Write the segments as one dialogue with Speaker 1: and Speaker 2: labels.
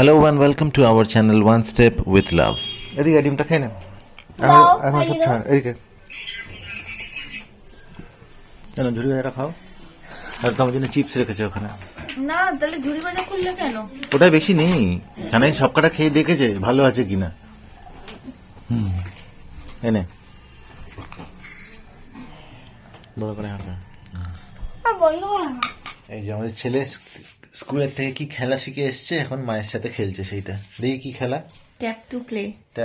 Speaker 1: Hello and welcome to our channel One Step with Love. এদিকে ডিমটা খেয়ে নে। এখন সব খাও এদিকে। কেন ঝুড়ি ভাজাটা খাও? আর তোমার জন্য চিপস রেখেছে ওখানে।
Speaker 2: না তাহলে ঝুড়ি ভাজা খুললে কেন?
Speaker 1: ওটা বেশি নেই, ছানাই সব কটা খেয়ে দেখেছে ভালো আছে কিনা। এনে বড় করে হাঁটা। এই যে আমাদের ছেলে স্কুলের থেকে কি খেলা শিখে এসছে, এখন মায়ের সাথে খেলছে। সেইটা দেখি কি খেলা।
Speaker 2: Tap to play.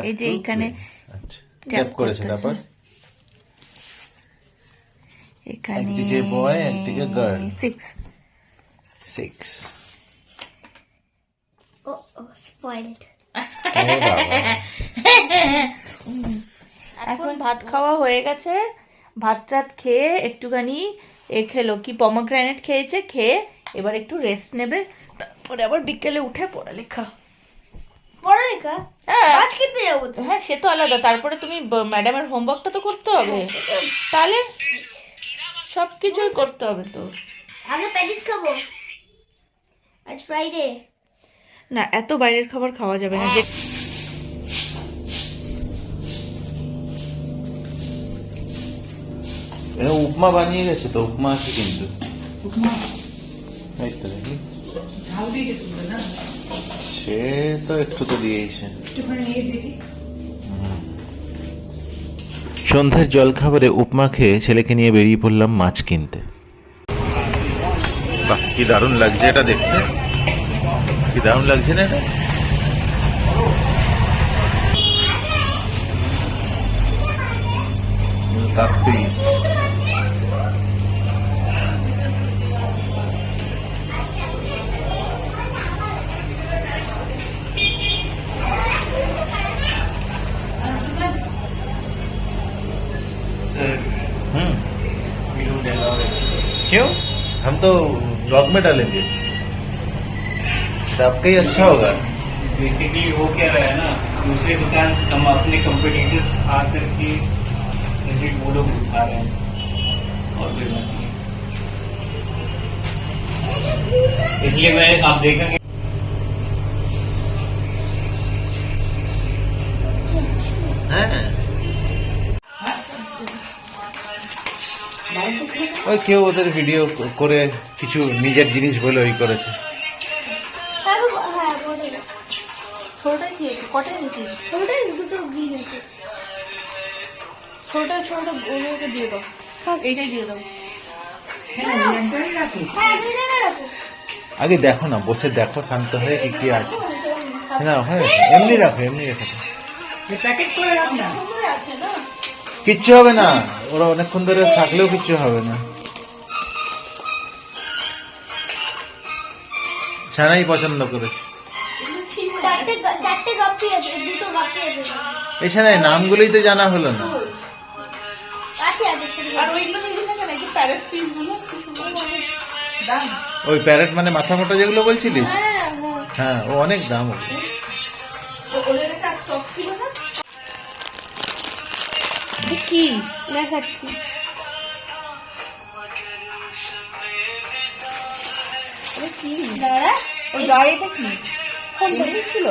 Speaker 2: এই যে এখানে
Speaker 1: আচ্ছা ট্যাপ করেছে, তারপর
Speaker 2: এখানে
Speaker 1: একদিকে বয় একদিকে গার্ল। 6
Speaker 3: spoiled.
Speaker 2: এখন ভাত খাওয়া হয়ে গেছে, ভাত টাত খেয়ে একটুখানি খেলো কি পমগ্রানেট খেয়েছে, খেয়ে এবার একটু রেস্ট নেবে, তারপরে আবার বিকেলে উঠে পড়ালেখা। হ্যাঁ
Speaker 3: আজ কিনতে যাবো তো।
Speaker 2: হ্যাঁ সে তো আলাদা, তারপরে তুমি ম্যাডামের হোমওয়ার্কটা তো করতে হবে, তাহলে সব কিছুই করতে হবে তো।
Speaker 3: আগে প্যাটিস খাবো, আজ ফ্রাইডে।
Speaker 2: না এত বাইরের খাবার খাওয়া যাবে না। যে
Speaker 1: উপমা বানিয়ে গেছে তো, উপমা আছে কিন্তু এই তো দেখি সে তো একটু তো দিয়েছে। সন্ধ্যার জলখাবারে উপমা খেয়ে ছেলেকে নিয়ে বেরিয়ে পড়লাম মাছ কিনতে। বাহ কি দারুণ লাগছে এটা দেখতে, কি দারুণ লাগছে না এটা। কাপ্পি क्यों? हम तो ब्लॉग में डालेंगे, तो आपका ही अच्छा होगा।
Speaker 4: बेसिकली वो क्या रहा है ना, दूसरे दुकान से हम अपने कंपटीटर्स आकर के वो लोग उठा रहे हैं और कोई बात नहीं, इसलिए मैं आप देखेंगे
Speaker 1: ওই কেউ ওদের ভিডিও করে কিছু নিজের জিনিস বলে ওই করেছে।
Speaker 2: ছোটটা কি আছে? কটাই নিয়েছি?
Speaker 3: দুটো গ্রিন আছে।
Speaker 2: ছোটটা ওগুলোকে দিয়ে দাও, এইটাই দিয়ে দাও।
Speaker 3: হ্যাঁ দুটো রাখো।
Speaker 1: আগে দেখো না, বসে দেখো শান্ত হয়ে কি কি আছে। না হ্যাঁ এমনি রাখো, এমনি রেখে দাও।
Speaker 2: প্যাকেট করে রাখ না, আছে না
Speaker 1: কিচ্ছু হবে না, ওরা অনেকক্ষণ ধরে থাকলেও কিচ্ছু হবে না। সানাই পছন্দ করেছে।
Speaker 3: চারটে গাপ্পি আছে, দুটো গাপ্পি আছে।
Speaker 1: এই সানাই নামগুলোই তো জানা হলো না।
Speaker 3: আছে
Speaker 2: আর ওইগুলো নিবি না কেন? এই যে প্যারেট ফিশ গুলো কি সুন্দর দাম।
Speaker 1: ওই প্যারেট মানে মাথা মোটা যেগুলো বলছিলিস, হ্যাঁ ও অনেক দাম।
Speaker 2: ওদের কাছে আর স্টক ছিল না। কি
Speaker 3: দেখাচ্ছি।
Speaker 2: কি
Speaker 3: দাঁড়া,
Speaker 2: ওর গায়েটা কি ছিল?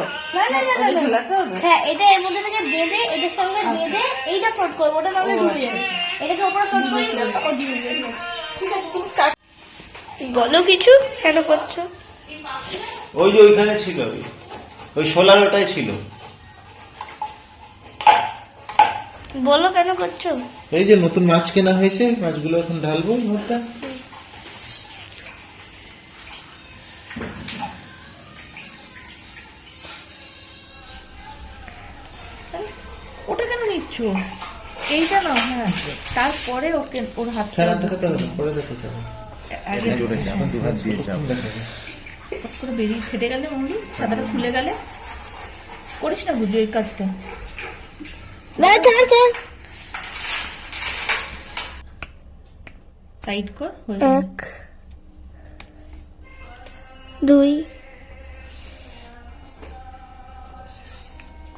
Speaker 2: ঝোলাতে হবে।
Speaker 3: হ্যাঁ এটা এর মধ্যে থেকে বেঁধে, এটার সঙ্গে বেঁধে এইটা ফোল্ড করবো, ওটা নাহলে ডুবে যাবে। এটাকে উপরে ফোল্ড করি, ও ডুবে যাবে।
Speaker 2: ঠিক আছে তুমি স্টার্ট
Speaker 3: বলো কিছু, কেন করছো?
Speaker 1: ওই যে ওইখানে ছিল, ওই সোলার ওটাই ছিল।
Speaker 3: বলো কেন করছো?
Speaker 1: এই যে নতুন মাছ কেনা হয়েছে, মাছগুলো এখন ঢালবো ভর্তা।
Speaker 2: ওটা কেন নিচ্ছ? এইটা না, হ্যাঁ তারপরে ওকে ওর হাত
Speaker 1: সারা দেখাতে হবে, পরে দেখাতে হবে।
Speaker 2: আগে
Speaker 1: জোরে চাপ, দু হাত দিয়ে চাপ।
Speaker 2: ফট করে বেরিয়ে ফেটে গেলে মন্দি, সাদাটা খুলে গেলে। করিস না বুঝো এই কাজটা। সাইড কর, হয়ে গেল।
Speaker 3: 1 2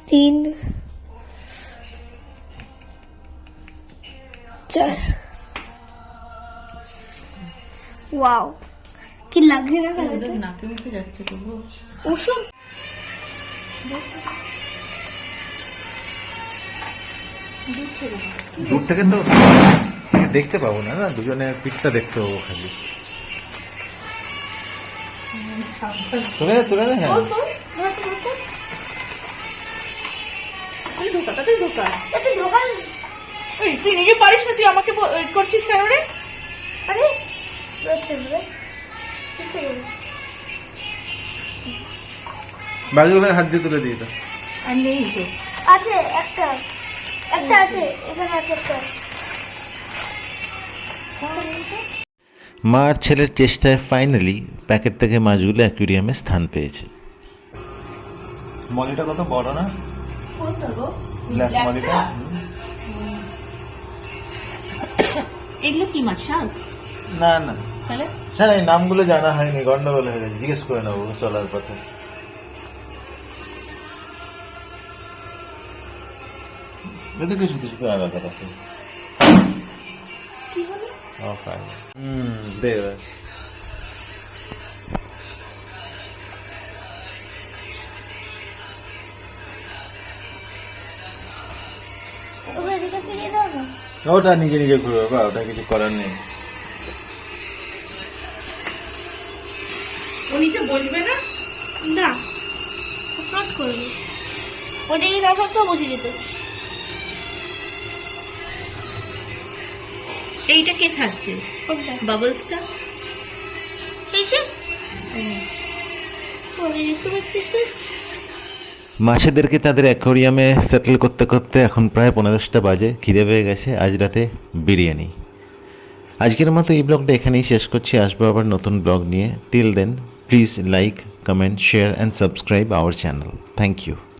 Speaker 3: 3 4 ওয়াও কি লাগছে না
Speaker 2: ওদের নাকে মুখে যাচ্ছে তবু।
Speaker 3: ওষুধ
Speaker 1: দূর থেকে তো দেখতে পাবো না, না দুজনের পিঠটা দেখতে পাবো খালি। তুলে নে, তুলে নে, হ্যাঁ।
Speaker 2: তুই ঢোকা, তাড়াতাড়ি ঢোকা।
Speaker 3: তুই দোকান
Speaker 2: এই, তুই নিজে পারিস না, তুই আমাকে করছিস কেন রে?
Speaker 3: আরে রয়েছে রে ঠিক আছে
Speaker 1: বাকিগুলো হাত দিয়ে তুলে দিয়ে দাও।
Speaker 2: আর নেই তো।
Speaker 3: আছে একটা একটা আছে এখানে আছে একটা
Speaker 1: মা আর ছেলের চেষ্টায় ফাইনালি প্যাকেট থেকে মাছগুলো অ্যাকুয়ারিয়ামে স্থান পেয়েছে। মলিটা কত বড় না,
Speaker 2: কোনটা গো?
Speaker 1: ব্ল্যাক মলিটা।
Speaker 2: এগুলো কি মাছ? শাক?
Speaker 1: না না
Speaker 2: তাহলে
Speaker 1: স্যার এই নামগুলো জানা হয়নি, গন্ডগোল হয়ে গেছে, জিজ্ঞেস করে নেবো চলার পথে। যদি কিছু কিছু আলাদা রাখে।
Speaker 2: কি হলো?
Speaker 1: দে এবার।
Speaker 3: ওকে এদিকে ফিরিয়ে দাও না
Speaker 1: ওটা নিজে নিজে ঘুরবে বা ওটা কিছু করার নেই।
Speaker 2: ও নিচে বসবে না?
Speaker 3: না ফ্রড করবে ওদিকে তখন তো বসে যেত
Speaker 2: এইটা কে ছাড়ছে?
Speaker 3: কোনটা
Speaker 2: বাবলসটা?
Speaker 3: এই যে ওরে দেখতে পাচ্ছিস তুই
Speaker 1: মাছেদেরকে তাদের অ্যাকোয়ারিয়ামে সেটেল করতে করতে এখন প্রায় 15টা বাজে। খিদে পেয়ে গেছে, আজ রাতে বিরিয়ানি। আজকের মতো এই ব্লগটা এখানেই শেষ করছি, আসবো আবার নতুন ব্লগ নিয়ে। Till then please like, comment, share and subscribe our channel. Thank you.